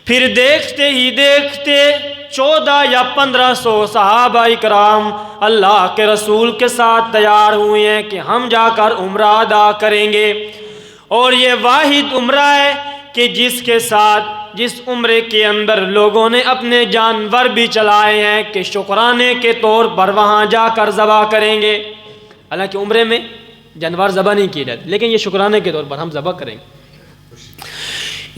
پھر دیکھتے ہی دیکھتے 14 یا 1500 صحابہ کرام اللہ کے رسول کے ساتھ تیار ہوئے ہیں کہ ہم جا کر عمرہ ادا کریں گے، اور یہ واحد عمرہ ہے کہ جس عمرے کے اندر لوگوں نے اپنے جانور بھی چلائے ہیں کہ شکرانے کے طور پر وہاں جا کر ذبح کریں گے۔ حالانکہ عمرے میں جانور ذبح نہیں کیے جاتے، لیکن یہ شکرانے کے طور پر ہم ذبح کریں گے۔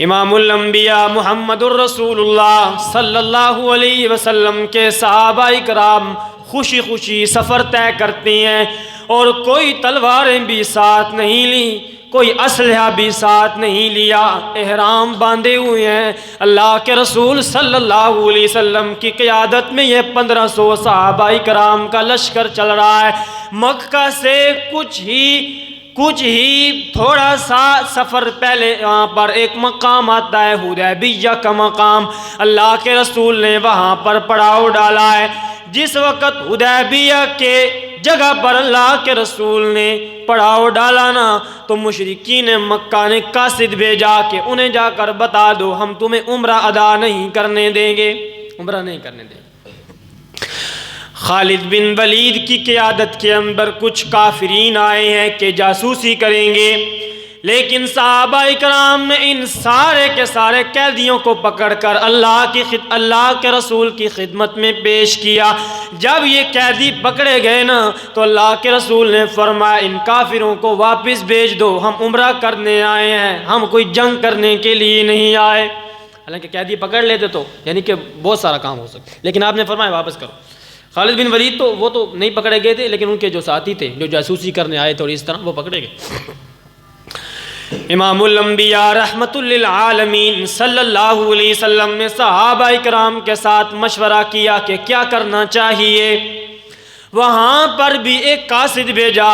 امام الانبیاء محمد الرسول اللہ صلی اللہ علیہ وسلم کے صحابہ کرام خوشی خوشی سفر طے کرتے ہیں، اور کوئی تلواریں بھی ساتھ نہیں لی، کوئی اسلحہ بھی ساتھ نہیں لیا، احرام باندھے ہوئے ہیں۔ اللہ کے رسول صلی اللہ علیہ وسلم کی قیادت میں یہ 1500 صحابہ کرام کا لشکر چل رہا ہے۔ مکہ سے کچھ ہی تھوڑا سا سفر پہلے وہاں پر ایک مقام آتا ہے، حدیبیہ کا مقام۔ اللہ کے رسول نے وہاں پر پڑاؤ ڈالا ہے۔ جس وقت حدیبیہ کے جگہ پر اللہ کے رسول نے پڑاؤ ڈالا نا، تو مشرکین مکہ نے قاصد بھیجا کہ انہیں جا کر بتا دو ہم تمہیں عمرہ ادا نہیں کرنے دیں گے، عمرہ نہیں کرنے دیں گے۔ خالد بن ولید کی قیادت کے اندر کچھ کافرین آئے ہیں کہ جاسوسی کریں گے، لیکن صحابہ کرام نے ان سارے کے سارے قیدیوں کو پکڑ کر اللہ کے رسول کی خدمت میں پیش کیا۔ جب یہ قیدی پکڑے گئے نا، تو اللہ کے رسول نے فرمایا ان کافروں کو واپس بھیج دو، ہم عمرہ کرنے آئے ہیں، ہم کوئی جنگ کرنے کے لیے نہیں آئے۔ حالانکہ قیدی پکڑ لیتے تو یعنی کہ بہت سارا کام ہو سکتا، لیکن آپ نے فرمایا واپس کرو۔ خالد بن ولید تو وہ تو نہیں پکڑے گئے تھے، لیکن ان کے جو ساتھی تھے جو جاسوسی کرنے آئے تھے اور اس طرح وہ پکڑے گئے۔ امام الانبیاء رحمت للعالمین صلی اللہ علیہ وسلم نے صحابہ کرام کے ساتھ مشورہ کیا کہ کیا کرنا چاہیے۔ وہاں پر بھی ایک قاصد بھیجا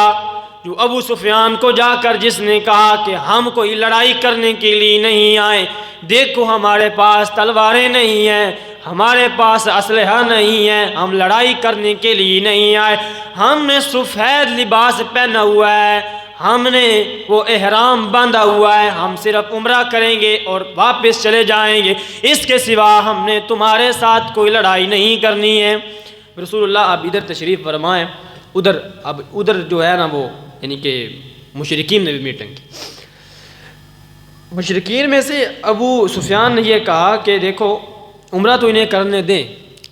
جو ابو سفیان کو جا کر جس نے کہا کہ ہم کوئی لڑائی کرنے کے لیے نہیں آئے، دیکھو ہمارے پاس تلواریں نہیں ہیں، ہمارے پاس اسلحہ نہیں ہے، ہم لڑائی کرنے کے لیے نہیں آئے، ہم نے سفید لباس پہنا ہوا ہے، ہم نے وہ احرام باندھا ہوا ہے، ہم صرف عمرہ کریں گے اور واپس چلے جائیں گے، اس کے سوا ہم نے تمہارے ساتھ کوئی لڑائی نہیں کرنی ہے۔ رسول اللہ آپ ادھر تشریف فرمائیں، ادھر جو ہے نا وہ یعنی کہ مشرکین نے بھی میٹنگ کی۔ مشرکین میں سے ابو سفیان نے یہ کہا کہ دیکھو عمرہ تو انہیں کرنے دیں،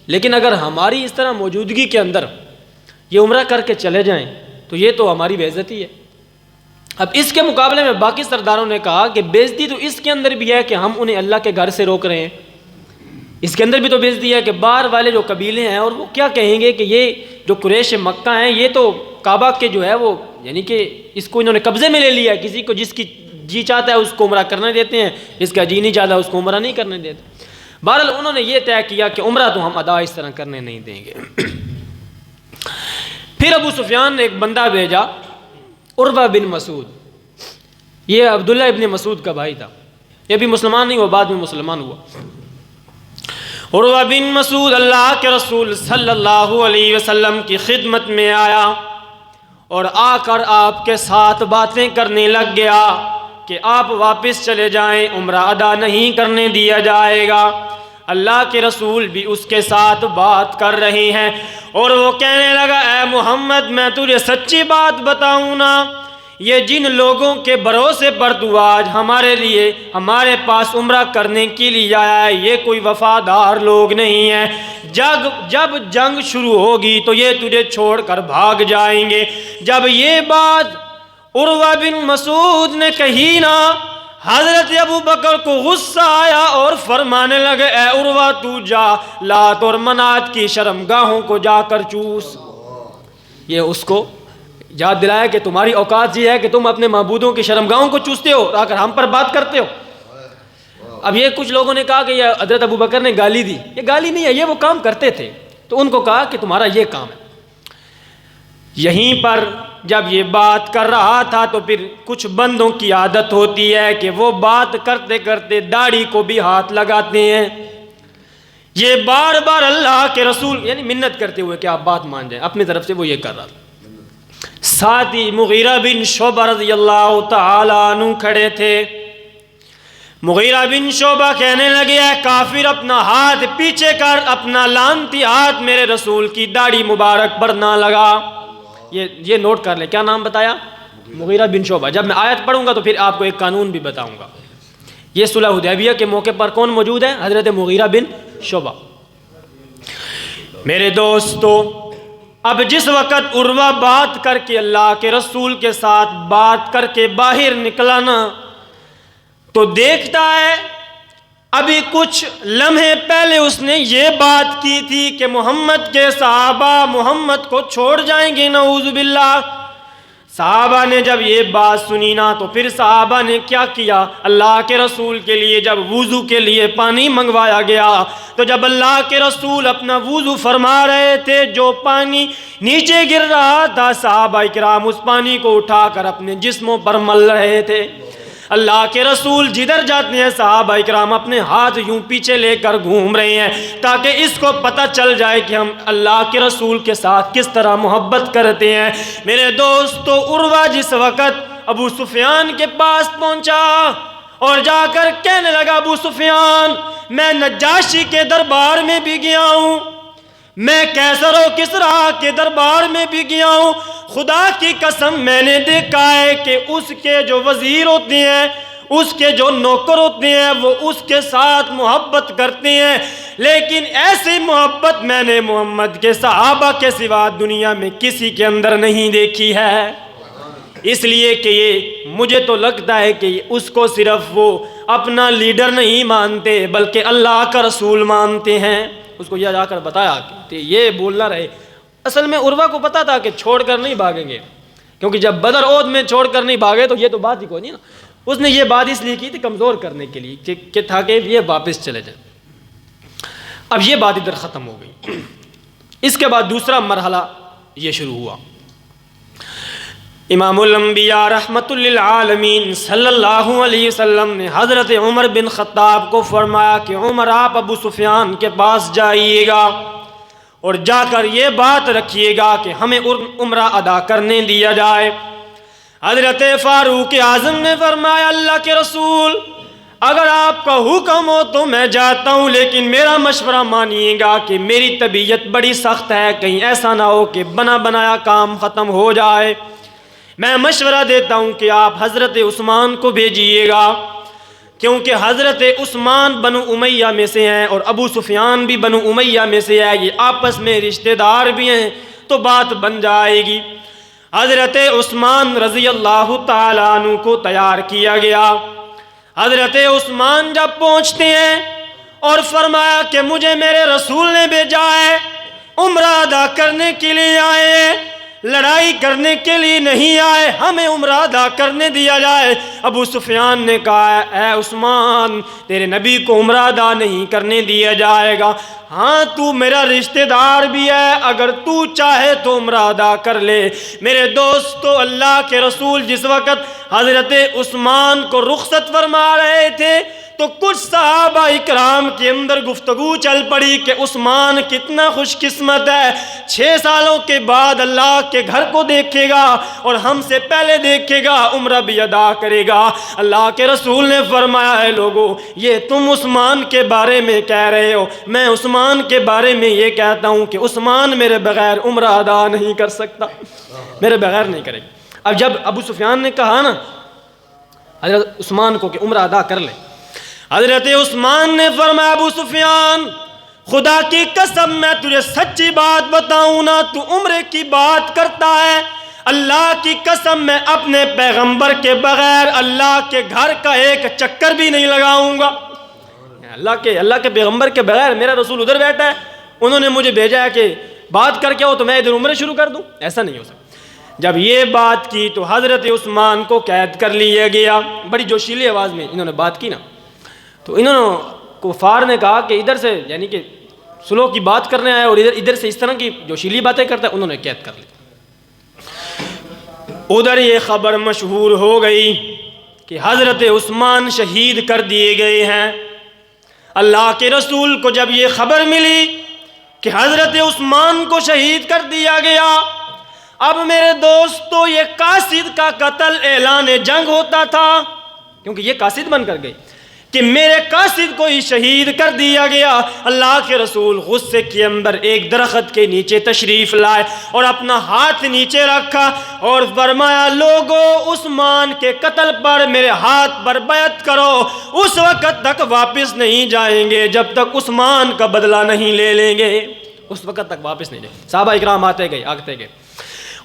لیکن اگر ہماری اس طرح موجودگی کے اندر یہ عمرہ کر کے چلے جائیں تو یہ تو ہماری بے عزتی ہے۔ اب اس کے مقابلے میں باقی سرداروں نے کہا کہ بے عزتی تو اس کے اندر بھی ہے کہ ہم انہیں اللہ کے گھر سے روک رہے ہیں، اس کے اندر بھی تو بے عزتی ہے کہ باہر والے جو قبیلے ہیں اور وہ کیا کہیں گے کہ یہ جو قریش مکہ ہیں یہ تو کعبہ کے جو ہے وہ یعنی کہ اس کو انہوں نے قبضے میں لے لیا ہے، کسی کو جس کی جی چاہتا ہے اس کو عمرہ کرنے دیتے ہیں، جس کا جی نہیں چاہتا اس کو عمرہ نہیں کرنے دیتے۔ بہرحال انہوں نے یہ طے کیا کہ عمرہ تو ہم ادا اس طرح کرنے نہیں دیں گے۔ پھر ابو سفیان نے ایک بندہ بھیجا، عروہ بن مسعود، یہ عبداللہ ابن مسعود کا بھائی تھا، یہ بھی مسلمان نہیں ہوا، بعد میں مسلمان ہوا۔ عروہ بن مسعود اللہ کے رسول صلی اللہ علیہ وسلم کی خدمت میں آیا اور آ کر آپ کے ساتھ باتیں کرنے لگ گیا کہ آپ واپس چلے جائیں، عمرہ ادا نہیں کرنے دیا جائے گا۔ اللہ کے رسول بھی اس کے ساتھ بات کر رہے ہیں اور وہ کہنے لگا اے محمد میں تجھے سچی بات بتاؤں نا، یہ جن لوگوں کے بھروسے پر تو آج ہمارے پاس عمرہ کرنے کے لیے آیا ہے یہ کوئی وفادار لوگ نہیں ہیں، جب جنگ شروع ہوگی تو یہ تجھے چھوڑ کر بھاگ جائیں گے۔ جب یہ بات عروہ بن مسعود نے کہی نا، حضرت ابو بکر کو غصہ آیا اور فرمانے لگے اے عروہ تو جا لات اور منات کی شرمگاہوں کو جا کر چوس۔ یہ اس کو یاد دلایا کہ تمہاری اوقات یہ ہے کہ تم اپنے معبودوں کی شرمگاہوں کو چوستے ہو، آ کر ہم پر بات کرتے ہو۔ اب یہ کچھ لوگوں نے کہا کہ یہ حضرت ابو بکر نے گالی دی، یہ گالی نہیں ہے، یہ وہ کام کرتے تھے، تو ان کو کہا کہ تمہارا یہ کام ہے۔ یہیں پر جب یہ بات کر رہا تھا تو پھر کچھ بندوں کی عادت ہوتی ہے کہ وہ بات کرتے کرتے داڑھی کو بھی ہاتھ لگاتے ہیں۔ یہ بار بار اللہ کے رسول یعنی منت کرتے ہوئے کہ آپ بات مان جائیں، اپنی طرف سے وہ یہ کر رہا تھا۔ ساتھ ہی مغیرہ بن شعبہ رضی اللہ تعالیٰ عنہ کھڑے تھے۔ مغیرہ بن شعبہ کہنے لگے اے کافر اپنا ہاتھ پیچھے کر، اپنا لعنتی ہاتھ میرے رسول کی داڑھی مبارک پر نہ لگا۔ یہ نوٹ کر لیں، کیا نام بتایا؟ مغیرہ بن شعبہ۔ جب میں آیت پڑھوں گا تو پھر آپ کو ایک قانون بھی بتاؤں گا۔ یہ صلح حدیبیہ کے موقع پر کون موجود ہے؟ حضرت مغیرہ بن شعبہ۔ میرے دوستو، اب جس وقت عروہ بات کر کے اللہ کے رسول کے ساتھ بات کر کے باہر نکلا نا، تو دیکھتا ہے ابھی کچھ لمحے پہلے اس نے یہ بات کی تھی کہ محمد کے صحابہ محمد کو چھوڑ جائیں گے، نعوذ باللہ۔ صحابہ نے جب یہ بات سنی نا تو پھر صحابہ نے کیا کیا؟ اللہ کے رسول کے لیے جب وضو کے لیے پانی منگوایا گیا تو جب اللہ کے رسول اپنا وضو فرما رہے تھے، جو پانی نیچے گر رہا تھا صحابہ کرام اس پانی کو اٹھا کر اپنے جسموں پر مل رہے تھے۔ اللہ کے رسول جدھر جاتے ہیں صحابہ کرام اپنے ہاتھ یوں پیچھے لے کر گھوم رہے ہیں تاکہ اس کو پتہ چل جائے کہ ہم اللہ کے رسول کے ساتھ کس طرح محبت کرتے ہیں۔ میرے دوستو، عروہ جس وقت ابو سفیان کے پاس پہنچا اور جا کر کہنے لگا ابو سفیان میں نجاشی کے دربار میں بھی گیا ہوں، میں کیسر و کسریٰ کے دربار میں بھی گیا ہوں، خدا کی قسم میں نے دیکھا ہے کہ اس کے جو وزیر ہوتے ہیں، اس کے جو نوکر ہوتے ہیں، وہ اس کے ساتھ محبت کرتے ہیں، لیکن ایسی محبت میں نے محمد کے صحابہ کے سوا دنیا میں کسی کے اندر نہیں دیکھی ہے۔ اس لیے کہ یہ مجھے تو لگتا ہے کہ اس کو صرف وہ اپنا لیڈر نہیں مانتے بلکہ اللہ کا رسول مانتے ہیں۔ اس کو یہ جا کر بتایا کہ یہ بولنا رہے۔ اصل میں عروہ کو پتا تھا کہ چھوڑ کر نہیں بھاگیں گے، کیونکہ جب بدر احد میں چھوڑ کر نہیں بھاگے تو یہ تو بات ہی کوئی نہیں نا۔ اس نے یہ بات اس لیے کی تھی کمزور کرنے کے لیے کہ تھا کہ یہ واپس چلے جائیں۔ اب یہ بات ادھر ختم ہو گئی۔ اس کے بعد دوسرا مرحلہ یہ شروع ہوا۔ امام الانبیاء رحمت للعالمین صلی اللہ علیہ وسلم نے حضرت عمر بن خطاب کو فرمایا کہ عمر آپ ابو سفیان کے پاس جائیے گا اور جا کر یہ بات رکھیے گا کہ ہمیں عمرہ ادا کرنے دیا جائے۔ حضرت فاروق اعظم نے فرمایا اللہ کے رسول اگر آپ کا حکم ہو تو میں جاتا ہوں، لیکن میرا مشورہ مانیے گا کہ میری طبیعت بڑی سخت ہے، کہیں ایسا نہ ہو کہ بنا بنایا کام ختم ہو جائے۔ میں مشورہ دیتا ہوں کہ آپ حضرت عثمان کو بھیجیے گا، کیونکہ حضرت عثمان بنو امیہ میں سے ہیں اور ابو سفیان بھی بنو امیہ میں سے ہے، یہ آپس میں رشتہ دار بھی ہیں تو بات بن جائے گی۔ حضرت عثمان رضی اللہ تعالیٰ عنہ کو تیار کیا گیا۔ حضرت عثمان جب پہنچتے ہیں اور فرمایا کہ مجھے میرے رسول نے بھیجا ہے، عمرہ ادا کرنے کے لیے آئے ہیں، لڑائی کرنے کے لیے نہیں آئے، ہمیں عمرہ ادا کرنے دیا جائے۔ ابو سفیان نے کہا اے عثمان تیرے نبی کو عمرہ ادا نہیں کرنے دیا جائے گا، ہاں تو میرا رشتہ دار بھی ہے، اگر تو چاہے تو عمرہ ادا کر لے۔ میرے دوستو، اللہ کے رسول جس وقت حضرت عثمان کو رخصت فرما رہے تھے تو کچھ صحابہ اکرام کے اندر گفتگو چل پڑی کہ عثمان کتنا خوش قسمت ہے، 6 سالوں کے بعد اللہ کے گھر کو دیکھے گا اور ہم سے پہلے دیکھے گا، عمرہ بھی ادا کرے گا۔ اللہ کے رسول نے فرمایا اے لوگو، یہ تم عثمان کے بارے میں کہہ رہے ہو، میں عثمان کے بارے میں یہ کہتا ہوں کہ عثمان میرے بغیر عمرہ ادا نہیں کر سکتا، میرے بغیر نہیں کرے گا۔ اب جب ابو سفیان نے کہا نا حضرت عثمان کو کہ عمرہ ادا کر لے، حضرت عثمان نے فرمایا ابو سفیان خدا کی قسم میں تجھے سچی بات بتاؤں نا، تو عمرے کی بات کرتا ہے، اللہ کی قسم میں اپنے پیغمبر کے بغیر اللہ کے گھر کا ایک چکر بھی نہیں لگاؤں گا۔ اللہ کے پیغمبر کے بغیر میرا رسول ادھر بیٹھا ہے، انہوں نے مجھے بھیجا ہے کہ بات کر کے ہو تو میں ادھر عمرے شروع کر دوں، ایسا نہیں ہو سکتا۔ جب یہ بات کی تو حضرت عثمان کو قید کر لیا گیا۔ بڑی جوشیلی آواز میں انہوں نے بات کی نا، تو انہوں نے کفار نے کہا کہ ادھر سے یعنی کہ سلو کی بات کرنے آئے اور ادھر سے اس طرح کی جوشیلی باتیں کرتا ہے، انہوں نے قید کر لی۔ ادھر یہ خبر مشہور ہو گئی کہ حضرت عثمان شہید کر دیے گئے ہیں۔ اللہ کے رسول کو جب یہ خبر ملی کہ حضرت عثمان کو شہید کر دیا گیا، اب میرے دوستو یہ قاصد کا قتل اعلان جنگ ہوتا تھا، کیونکہ یہ قاصد بن کر گئے، کہ میرے قاصد کو ہی شہید کر دیا گیا۔ اللہ کے رسول غصے کے اندر ایک درخت کے نیچے تشریف لائے اور اپنا ہاتھ نیچے رکھا اور فرمایا لوگو عثمان کے قتل پر میرے ہاتھ پر بیعت کرو، اس وقت تک واپس نہیں جائیں گے جب تک عثمان کا بدلہ نہیں لے لیں گے، اس وقت تک واپس نہیں جائیں گے۔ صحابہ اکرام آتے گئے۔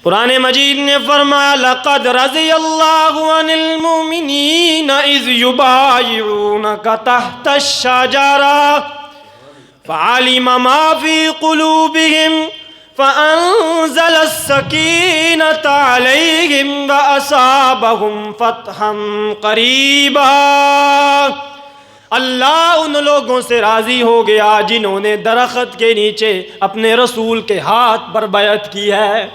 قرآن مجید نے فرمایا لقد رضی اللہ عن المؤمنین اذ یبایعونک تحت الشجرہ فعلم ما فی قلوبہم فانزل السکینۃ علیہم واصابہم فتحا قریبا۔ اللہ ان لوگوں سے راضی ہو گیا جنہوں نے درخت کے نیچے اپنے رسول کے ہاتھ پر بیعت کی ہے۔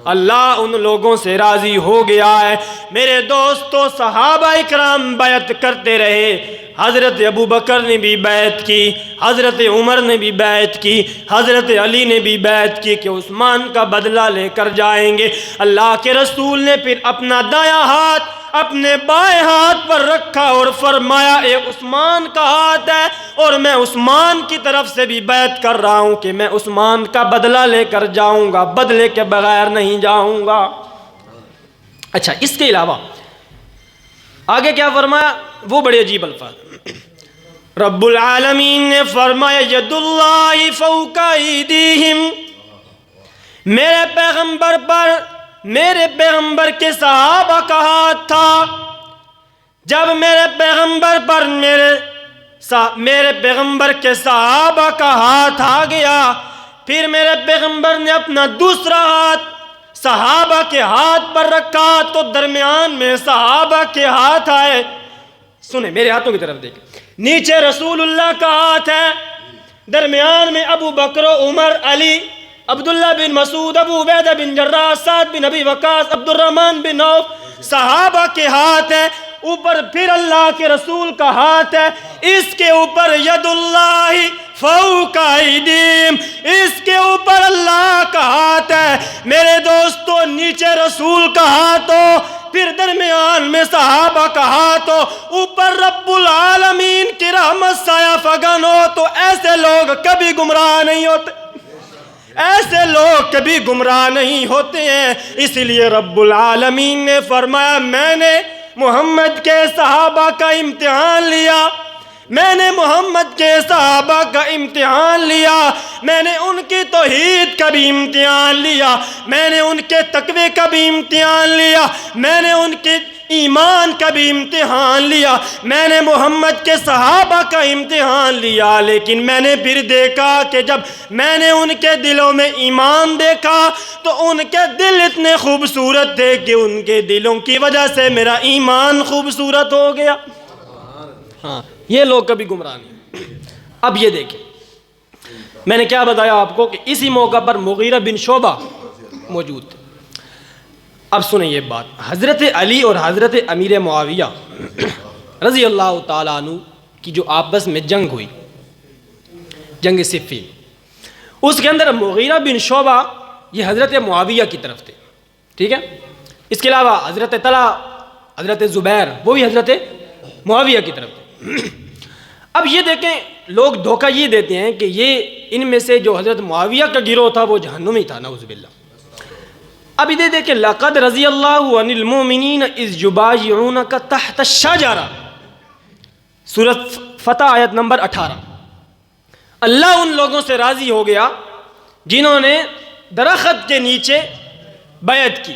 اللہ ان لوگوں سے راضی ہو گیا ہے۔ میرے دوستو صحابہ اکرام بیعت کرتے رہے، حضرت ابو بکر نے بھی بیعت کی، حضرت عمر نے بھی بیعت کی، حضرت علی نے بھی بیعت کی کہ عثمان کا بدلہ لے کر جائیں گے۔ اللہ کے رسول نے پھر اپنا دایاں ہاتھ اپنے بائیں ہاتھ پر رکھا اور فرمایا اے عثمان کا ہاتھ ہے اور میں عثمان کی طرف سے بھی بیعت کر رہا ہوں کہ میں عثمان کا بدلہ لے کر جاؤں گا، بدلے کے بغیر نہیں جاؤں گا۔ اچھا، اس کے علاوہ آگے کیا فرمایا؟ وہ بڑے عجیب الفاظ۔ رب العالمین نے فرمایا ید اللہ فوق ایدیہم، میرے پیغمبر پر، میرے پیغمبر کے صحابہ کا ہاتھ تھا۔ جب میرے پیغمبر پر میرے پیغمبر کے صحابہ کا ہاتھ آ گیا، پھر میرے پیغمبر نے اپنا دوسرا ہاتھ صحابہ کے ہاتھ پر رکھا تو درمیان میں صحابہ کے ہاتھ آئے۔ سنیں، میرے ہاتھوں کی طرف دیکھیں، نیچے رسول اللہ کا ہاتھ ہے، درمیان میں ابو بکر و عمر، علی، عبداللہ بن مسعود، ابو عبیدہ بن جراح، سعد بن ابی وقاص، عبد الرحمن بن عوف، صحابہ کے ہاتھ ہے، اوپر پھر اللہ کے رسول کا ہاتھ ہے، اس کے اوپر ید اللہ فوق ایدیہم، اس کے اوپر اللہ کا ہاتھ ہے۔ میرے دوستو، نیچے رسول کا ہاتھ ہو، پھر درمیان میں صحابہ کا ہاتھ ہو، اوپر رب العالمین کی رحمت سایہ فگن ہو، تو ایسے لوگ کبھی گمراہ نہیں ہوتے، ایسے لوگ کبھی گمراہ نہیں ہوتے ہیں۔ اس لیے رب العالمین نے فرمایا میں نے محمد کے صحابہ کا امتحان لیا، میں نے محمد کے صحابہ کا امتحان لیا، میں نے ان کی توحید کا بھی امتحان لیا، میں نے ان کے تقوی کا بھی امتحان لیا، میں نے ان کے ایمان کا بھی امتحان لیا، میں نے محمد کے صحابہ کا امتحان لیا، لیکن میں نے پھر دیکھا کہ جب میں نے ان کے دلوں میں ایمان دیکھا تو ان کے دل اتنے خوبصورت تھے کہ ان کے دلوں کی وجہ سے میرا ایمان خوبصورت ہو گیا۔ ہاں، یہ لوگ کبھی گمراہ نہیں۔ اب یہ دیکھیں، میں نے کیا بتایا آپ کو کہ اسی موقع پر مغیرہ بن شعبہ موجود تھے۔ اب سنیں یہ بات، حضرت علی اور حضرت امیر معاویہ رضی اللہ تعالیٰ عنہ کی جو آپس میں جنگ ہوئی، جنگ صفین، اس کے اندر مغیرہ بن شعبہ یہ حضرت معاویہ کی طرف تھے، ٹھیک ہے؟ اس کے علاوہ حضرت طلحہ، حضرت زبیر، وہ بھی حضرت معاویہ کی طرف تھے۔ اب یہ دیکھیں، لوگ دھوکہ یہ دیتے ہیں کہ یہ ان میں سے جو حضرت معاویہ کا گروہ تھا وہ جہنمی تھا، نعوذ باللہ۔ اب یہ دیکھیں، لقد رضی اللہ عن المؤمنین اذ یبایعونک تحت الشجرہ، سورۃ فتح آیت نمبر 18۔ اللہ ان لوگوں سے راضی ہو گیا جنہوں نے درخت کے نیچے بیعت کی،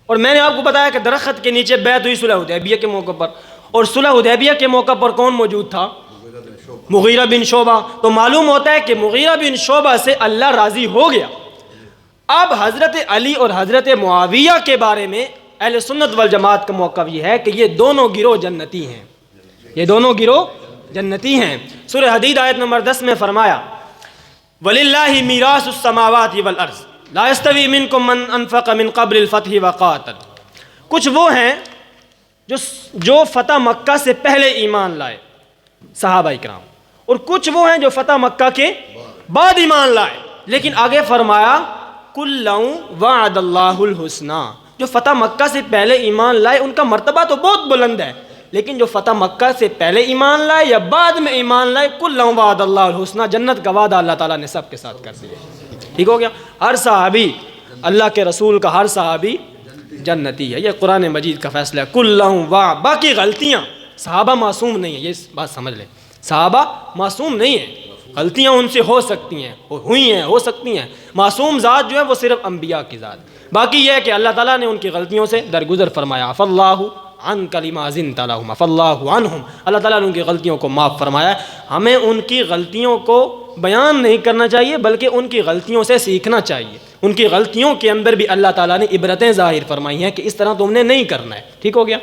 اور میں نے آپ کو بتایا کہ درخت کے نیچے بیعت ہوئی صلح حدیبیہ کے موقع پر، اور صلح حدیبیہ کے موقع پر کون موجود تھا؟ مغیرہ بن شعبہ۔ تو معلوم ہوتا ہے کہ مغیرہ بن شعبہ سے اللہ راضی ہو گیا۔ اب حضرت علی اور حضرت معاویہ کے بارے میں اہل سنت والجماعت کا موقف یہ ہے کہ یہ دونوں گروہ جنتی ہیں، یہ دونوں گروہ جنتی ہیں۔ سورہ حدید آیت نمبر 10 میں فرمایا وَلِلَّهِ مِيرَاثُ السَّمَاوَاتِ وَالْأَرْضِ لَا يَسْتَوِي مِنْكُمْ مَنْ أَنْفَقَ مِنْ قَبْلِ الْفَتْحِ وَقَاتَلَ۔ کچھ وہ ہیں جو فتح مکہ سے پہلے ایمان لائے، صحابہ اکرام، اور کچھ وہ ہیں جو فتح مکہ کے بعد ایمان لائے، لیکن آگے فرمایا کُلًّا وَعَدَ اللَّهُ الْحُسْنَى، جو فتح مکہ سے پہلے ایمان لائے ان کا مرتبہ تو بہت بلند ہے، لیکن جو فتح مکہ سے پہلے ایمان لائے یا بعد میں ایمان لائے، کلہم وعد اللہ الحسنہ، جنت کا وعدہ اللہ تعالیٰ نے سب کے ساتھ کر دیا۔ ٹھیک ہو گیا؟ ہر صحابی، اللہ کے رسول کا ہر صحابی جنتی ہے، یہ قرآن مجید کا فیصلہ ہے۔ کلہم وعد، باقی غلطیاں، صحابہ معصوم نہیں ہیں، یہ بات سمجھ لیں، صحابہ معصوم نہیں ہیں، غلطیاں ان سے ہو سکتی ہیں، ہوئی ہیں، ہو سکتی ہیں۔ معصوم ذات جو ہے وہ صرف انبیاء کی ذات، باقی یہ ہے کہ اللہ تعالیٰ نے ان کی غلطیوں سے درگزر فرمایا۔ عفا اللہ عن کلما زنت لہم، عفا اللہ عنہم، اللہ تعالیٰ نے ان کی غلطیوں کو معاف فرمایا ہے۔ ہمیں ان کی غلطیوں کو بیان نہیں کرنا چاہیے بلکہ ان کی غلطیوں سے سیکھنا چاہیے۔ ان کی غلطیوں کے اندر بھی اللہ تعالیٰ نے عبرتیں ظاہر فرمائی ہیں کہ اس طرح تم نے نہیں کرنا ہے۔ ٹھیک ہو گیا؟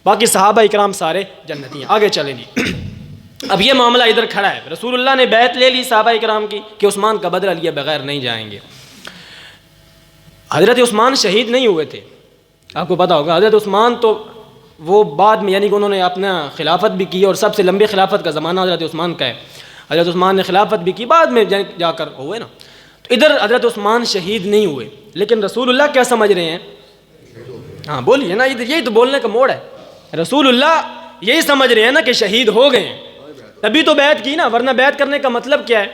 باقی صحابہ اکرام سارے جنتی ہیں۔ آگے چلیں جی، اب یہ معاملہ ادھر کھڑا ہے، رسول اللہ نے بیعت لے لی صحابہ اکرام کی کہ عثمان کا بدلہ لیے بغیر نہیں جائیں گے۔ حضرت عثمان شہید نہیں ہوئے تھے، آپ کو پتہ ہوگا، حضرت عثمان تو وہ بعد میں، یعنی کہ انہوں نے اپنا خلافت بھی کی اور سب سے لمبی خلافت کا زمانہ حضرت عثمان کا ہے، حضرت عثمان نے خلافت بھی کی، بعد میں جا کر ہوئے نا۔ تو ادھر حضرت عثمان شہید نہیں ہوئے، لیکن رسول اللہ کیا سمجھ رہے ہیں؟ ہاں بولیے نا، یہی تو بولنے کا موڑ ہے۔ رسول اللہ یہی سمجھ رہے ہیں نا کہ شہید ہو گئے ہیں، تبھی تو بیعت کی نا، ورنہ بیعت کرنے کا مطلب کیا ہے؟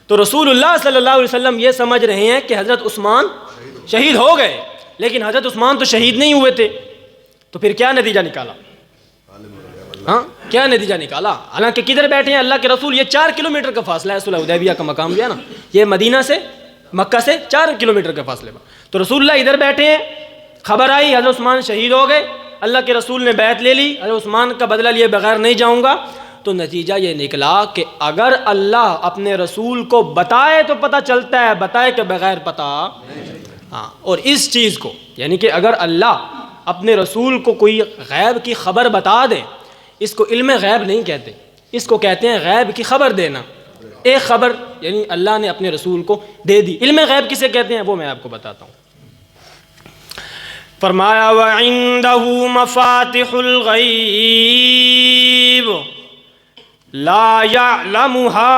تو رسول اللہ صلی اللہ علیہ وسلم یہ سمجھ رہے ہیں کہ حضرت عثمان شہید ہو گئے، لیکن حضرت عثمان تو شہید نہیں ہوئے تھے، تو پھر کیا نتیجہ نکالا؟ ہاں کیا نتیجہ نکالا؟ حالانکہ کدھر بیٹھے ہیں اللہ کے رسول؟ یہ 4 کلومیٹر کا فاصلہ ہے، صلح حدیبیہ کا مقام جو ہے نا، یہ مدینہ سے مکہ سے 4 کلومیٹر کے فاصلے پر، تو رسول اللہ ادھر بیٹھے ہیں، خبر آئی حضرت عثمان شہید ہو گئے، اللہ کے رسول نے بیعت لے لی، حضرت عثمان کا بدلہ لیے بغیر نہیں جاؤں گا، تو نتیجہ یہ نکلا کہ اگر اللہ اپنے رسول کو بتائے تو پتہ چلتا ہے، بتائے کہ بغیر پتہ ہاں۔ اور اس چیز کو، یعنی کہ اگر اللہ اپنے رسول کو کوئی غیب کی خبر بتا دے، اس کو علم غیب نہیں کہتے، اس کو کہتے ہیں غیب کی خبر دینا۔ ایک خبر یعنی اللہ نے اپنے رسول کو دے دی، علم غیب کسے کہتے ہیں وہ میں آپ کو بتاتا ہوں۔ فرمایا وَعِندَهُ مَفَاتِحُ الْغَيْبِ لا يعلمها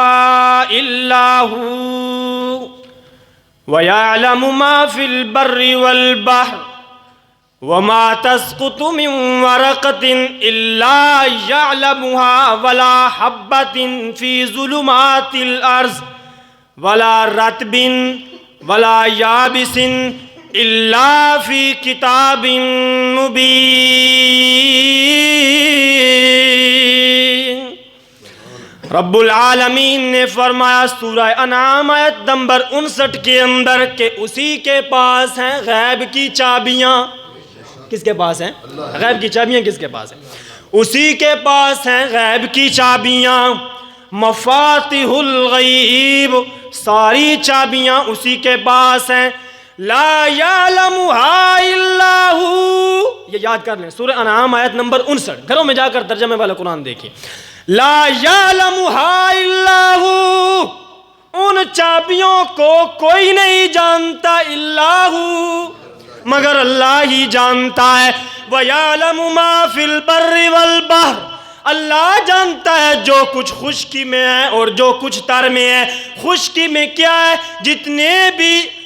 إلا هو ويعلم ما في البر والبحر وما تسقط من ورقة إلا يعلمها ولا حبة في ظلمات الأرض ولا رطب ولا يابس إلا في كتاب مبين۔ رب العالمین نے فرمایا سورہ انعام آیت نمبر 59 کے اندر کہ اسی کے پاس ہیں غیب کی چابیاں۔ کس کے پاس ہیں؟ غیب کی چابیاں کس کے پاس ہیں؟ اسی کے پاس ہیں غیب کی چابیاں، مفاتیح الغیب، ساری چابیاں اسی کے پاس ہیں، لا یعلمها الا هو۔ یہ یاد کر لیں، سورہ انعام آیت نمبر 59، گھروں میں جا کر ترجمے والا قرآن دیکھیں۔ لا یعلمها الا هو، ان چابیوں کو کوئی نہیں جانتا الا هو، مگر اللہ ہی جانتا ہے۔ وَيَعْلَمُ مَا فِي الْبَرِّ وَالْبَحْرِ، اللہ جانتا ہے جو کچھ خشکی میں ہے اور جو کچھ تر میں ہے۔ خشکی میں کیا ہے؟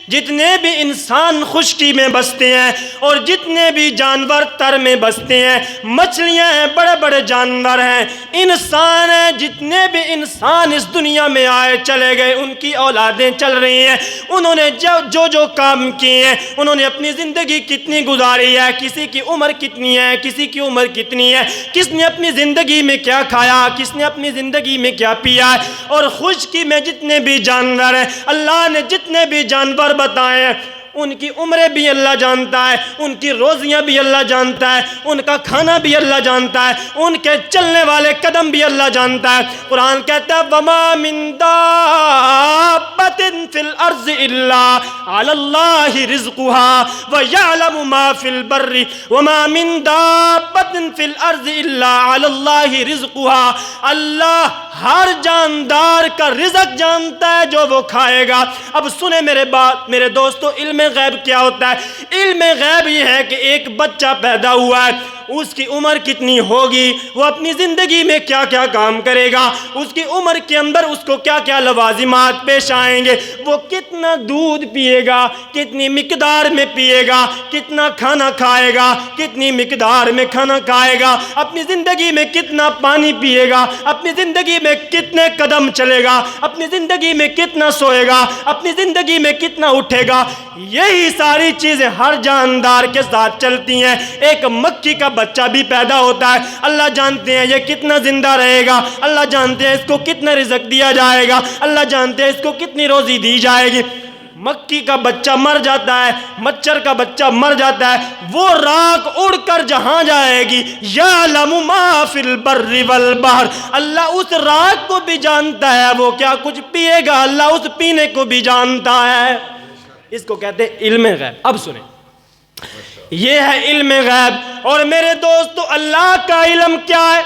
جتنے بھی انسان خشکی میں بستے ہیں اور جتنے بھی جانور تر میں بستے ہیں، مچھلیاں ہیں، بڑے بڑے جانور ہیں، انسان ہیں، جتنے بھی انسان اس دنیا میں آئے چلے گئے، ان کی اولادیں چل رہی ہیں، انہوں نے جو کام کیے ہیں، انہوں نے اپنی زندگی کتنی گزاری ہے، کسی کی عمر کتنی ہے، کسی کی عمر کتنی ہے، کس نے اپنی زندگی میں کیا کھایا، کس نے اپنی زندگی میں کیا پیا ہے۔ اور خشکی میں جتنے بھی جانور ہیں، اللہ نے جتنے بھی جانور بتائے ہیں، ان کی عمریں بھی اللہ جانتا ہے، ان کی روزیاں بھی اللہ جانتا ہے، ان کا کھانا بھی اللہ جانتا ہے، ان کے چلنے والے قدم بھی اللہ جانتا ہے۔ قرآن کہتا ہے وَمَا مِن دَابَّةٍ فِي الْأَرْضِ إِلَّا عَلَى اللَّهِ رِزْقُهَا وَيَعْلَمُ مَا فِي الْبَرِّ وَمَا مِن دَابَّةٍ فِي الْأَرْضِ إِلَّا عَلَى اللَّهِ رِزْقُهَا، اللہ ہر جاندار کا رزق جانتا ہے جو وہ کھائے گا۔ اب سنیں میرے بات میرے دوستو، علم غیب کیا ہوتا ہے؟ علم غیب یہ ہے کہ ایک بچہ پیدا ہوا ہے، اس کی عمر کتنی ہوگی، وہ اپنی زندگی میں کیا کیا کام کرے گا، اس کی عمر کے اندر اس کو کیا کیا لوازمات پیش آئیں گے، وہ کتنا دودھ پیے گا، کتنی مقدار میں پیے گا، کتنا کھانا کھائے گا، کتنی مقدار میں کھانا کھائے گا، اپنی زندگی میں کتنا پانی پیے گا، اپنی زندگی میں کتنے قدم چلے گا، اپنی زندگی میں کتنا سوئے گا، اپنی زندگی میں کتنا اٹھے گا، یہی ساری چیزیں ہر جاندار کے ساتھ چلتی ہیں۔ ایک مکھی کا بچہ بھی پیدا ہوتا ہے، اللہ جانتے ہیں یہ کتنا زندہ رہے گا، اللہ جانتے ہیں اس کو کتنا رزق دیا جائے گا، اللہ جانتے ہیں اس کو کتنی روزی دی جائے گی۔ مکھی کا بچہ مر جاتا ہے، مچھر کا بچہ مر جاتا ہے، وہ راکھ اڑ کر جہاں جائے گی، یعلم ما فی البر والبحر، اللہ اس راکھ کو بھی جانتا ہے وہ کیا کچھ پیے گا، اللہ اس پینے کو بھی جانتا ہے۔ اس کو کہتے ہیں علم غیب۔ اب سنیں، یہ ہے علم غیب۔ اور میرے دوستو، اللہ کا علم کیا ہے؟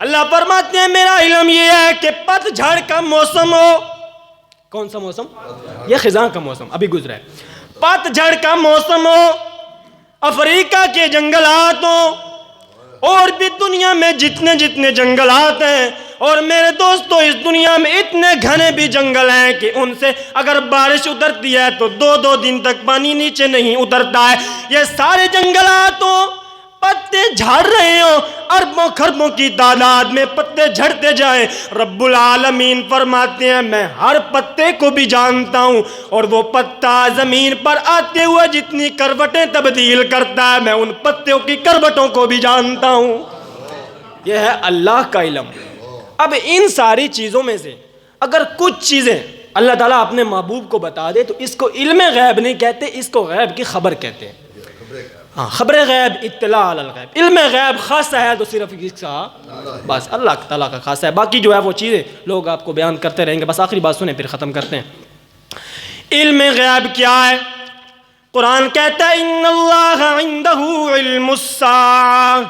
اللہ فرماتے ہیں میرا علم یہ ہے کہ پت جھڑ کا موسم ہو۔ کون سا موسم؟ یہ خزاں کا موسم ابھی گزرا ہے۔ پت جھڑ کا موسم ہو، افریقہ کے جنگلات ہوں، اور بھی دنیا میں جتنے جتنے جنگلات ہیں، اور میرے دوستو اس دنیا میں اتنے گھنے بھی جنگل ہیں کہ ان سے اگر بارش اترتی ہے تو دو دو دن تک پانی نیچے نہیں اترتا ہے۔ یہ سارے جنگلات ہوں، پتے جھڑ رہے ہوں، اربوں خربوں کی تعداد میں پتے جھڑتے جائیں، رب العالمین فرماتے ہیں میں ہر پتے کو بھی جانتا ہوں، اور وہ پتا زمین پر آتے ہوئے جتنی کروٹیں تبدیل کرتا ہے میں ان پتوں کی کروٹوں کو بھی جانتا ہوں۔ یہ ہے اللہ کا علم۔ اب ان ساری چیزوں میں سے اگر کچھ چیزیں اللہ تعالیٰ اپنے محبوب کو بتا دے تو اس کو علم غیب نہیں کہتے، اس کو غیب کی خبر کہتے ہیں۔ ہاں، خبر غیب، اطلاع علی الغیب۔ علم غیب خاصہ ہے تو صرف اس کا بس اللہ تعالیٰ کا خاصہ ہے، باقی جو ہے وہ چیزیں لوگ آپ کو بیان کرتے رہیں گے۔ بس آخری بات سنیں پھر ختم کرتے ہیں۔ علم غیب کیا ہے؟ قرآن کہتا ہے ان اللہ عندہ علم الساعہ،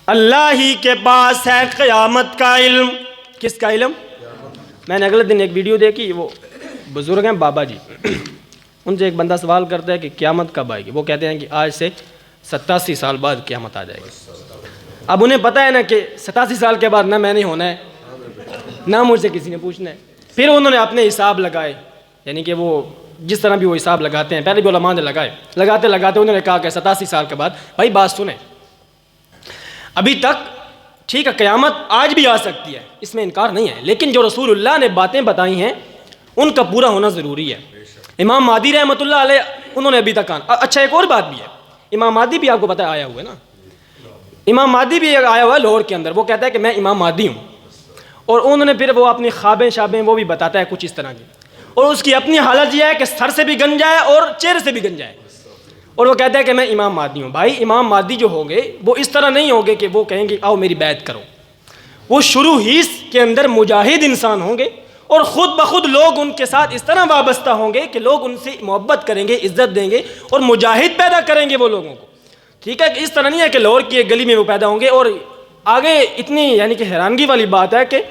اللہ ہی کے پاس ہے قیامت کا علم۔ کس کا علم؟ میں نے اگلے دن ایک ویڈیو دیکھی، وہ بزرگ ہیں بابا جی، ان سے ایک بندہ سوال کرتا ہے کہ قیامت کب آئے گی؟ وہ کہتے ہیں کہ آج سے 87 سال بعد قیامت آ جائے گی۔ اب انہیں پتہ ہے نا کہ 87 سال کے بعد نہ میں نے ہونا ہے نہ مجھ سے کسی نے پوچھنا ہے۔ پھر انہوں نے اپنے حساب لگائے، یعنی کہ وہ جس طرح بھی وہ حساب لگاتے ہیں، پہلے بھی علماء نے لگائے، لگاتے لگاتے انہوں نے کہا کہ 87 سال کے بعد۔ بھائی بات سنیں، ابھی تک ٹھیک ہے قیامت آج بھی آ سکتی ہے، اس میں انکار نہیں ہے، لیکن جو رسول اللہ نے باتیں بتائی ہیں ان کا پورا ہونا ضروری ہے۔ امام مہدی رحمۃ اللہ علیہ انہوں نے ابھی تک آنا۔ اچھا ایک اور بات بھی ہے، امام مہدی بھی آپ کو پتہ ہے آیا ہوا ہے نا، امام مہدی بھی آیا ہوا ہے لاہور کے اندر، وہ کہتا ہے کہ میں امام مہدی ہوں، اور انہوں نے پھر وہ اپنی خوابیں شابیں وہ بھی بتاتا ہے کچھ اس طرح کی، اور اس کی اپنی حالت یہ ہے کہ سر سے بھی گنجا ہے اور چہرے سے بھی گنجا ہے، اور وہ کہتا ہے کہ میں امام مہدی ہوں۔ بھائی امام مہدی جو ہوں گے وہ اس طرح نہیں ہوں گے کہ وہ کہیں گے آؤ میری بیعت کرو، وہ شروع ہی کے اندر مجاہد انسان ہوں گے، اور خود بخود لوگ ان کے ساتھ اس طرح وابستہ ہوں گے کہ لوگ ان سے محبت کریں گے، عزت دیں گے، اور مجاہد پیدا کریں گے وہ لوگوں کو۔ ٹھیک ہے، اس طرح نہیں ہے کہ لاہور کی ایک گلی میں وہ پیدا ہوں گے۔ اور آگے اتنی یعنی کہ حیرانگی والی بات ہے کہ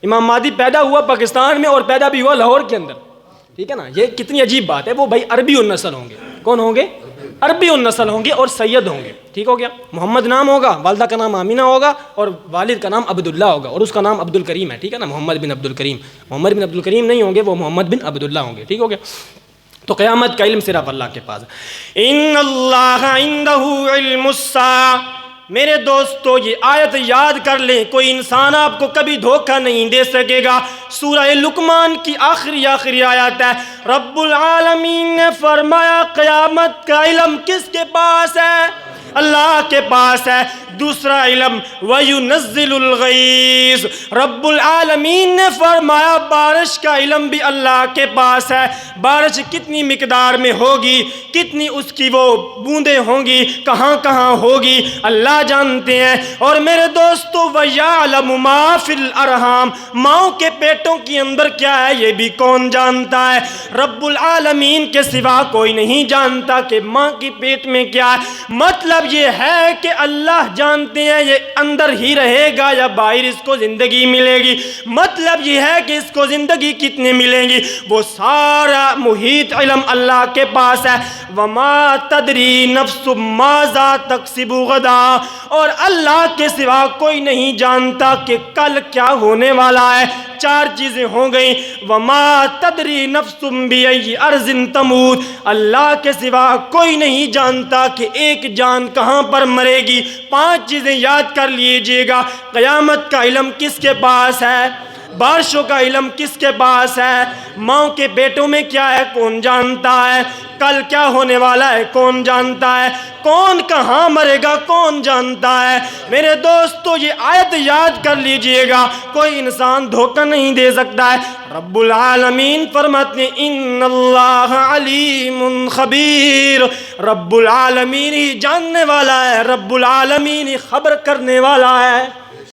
امام مہدی پیدا ہوا پاکستان میں اور پیدا بھی ہوا لاہور کے اندر، ٹھیک ہے نا، یہ کتنی عجیب بات ہے۔ وہ بھائی عربی النسل ہوں گے، کون ہوں گے؟ عربی النسل ہوں گے اور سید ہوں گے، ٹھیک ہو گیا۔ محمد نام ہوگا، والدہ کا نام آمینہ ہوگا، اور والد کا نام عبداللہ ہوگا، اور اس کا نام عبد الکریم ہے، ٹھیک ہے نا، محمد بن عبد الکریم۔ محمد بن عبد الکریم نہیں ہوں گے، وہ محمد بن عبداللہ ہوں گے، ٹھیک ہو گیا۔ تو قیامت کا علم صرف اللہ کے پاس ہے۔ ان اللہ عندہ علم الساعہ۔ میرے دوستو یہ آیت یاد کر لیں، کوئی انسان آپ کو کبھی دھوکہ نہیں دے سکے گا۔ سورہ لقمان کی آخری آیت ہے، رب العالمین نے فرمایا قیامت کا علم کس کے پاس ہے؟ اللہ کے پاس ہے۔ دوسرا علم وَيُنَزِّلُ الْغَيْثَ، رب العالمین نے فرمایا بارش کا علم بھی اللہ کے پاس ہے۔ بارش کتنی مقدار میں ہوگی، کتنی اس کی وہ بوندیں ہوں گی، کہاں کہاں ہوگی، اللہ جانتے ہیں۔ اور میرے دوستو وَيَعْلَمُ مَا فِي الْأَرْحَامِ، ماؤں کے پیٹوں کے اندر کیا ہے یہ بھی کون جانتا ہے؟ رب العالمین کے سوا کوئی نہیں جانتا کہ ماں کی پیٹ میں کیا ہے۔ مطلب مطلب یہ ہے کہ اللہ جانتے ہیں یہ اندر ہی رہے گا یا باہر اس کو زندگی ملے گی. مطلب یہ ہے کہ اس کو زندگی کتنے ملیں گی وہ سارا محیط علم اللہ کے پاس ہے. وما تدری نفس ماذا تکسب غدا, اور اللہ کے سوا کوئی نہیں جانتا کہ کل کیا ہونے والا ہے. 4 چیزیں ہو گئیں. وما تدری نفس بأی ارض تموت, اللہ کے سوا کوئی نہیں جانتا کہ ایک جان کہاں پر مرے گی. 5 چیزیں یاد کر لیجئے گا. قیامت کا علم کس کے پاس ہے؟ بارشوں کا علم کس کے پاس ہے؟ ماں کے پیٹوں میں کیا ہے کون جانتا ہے؟ کل کیا ہونے والا ہے کون جانتا ہے؟ کون کہاں مرے گا کون جانتا ہے؟ میرے دوستو یہ آیت یاد کر لیجئے گا, کوئی انسان دھوکہ نہیں دے سکتا ہے. رب العالمین فرماتے ہیں ان اللہ علیم خبیر, رب العالمین ہی جاننے والا ہے, رب العالمین ہی خبر کرنے والا ہے.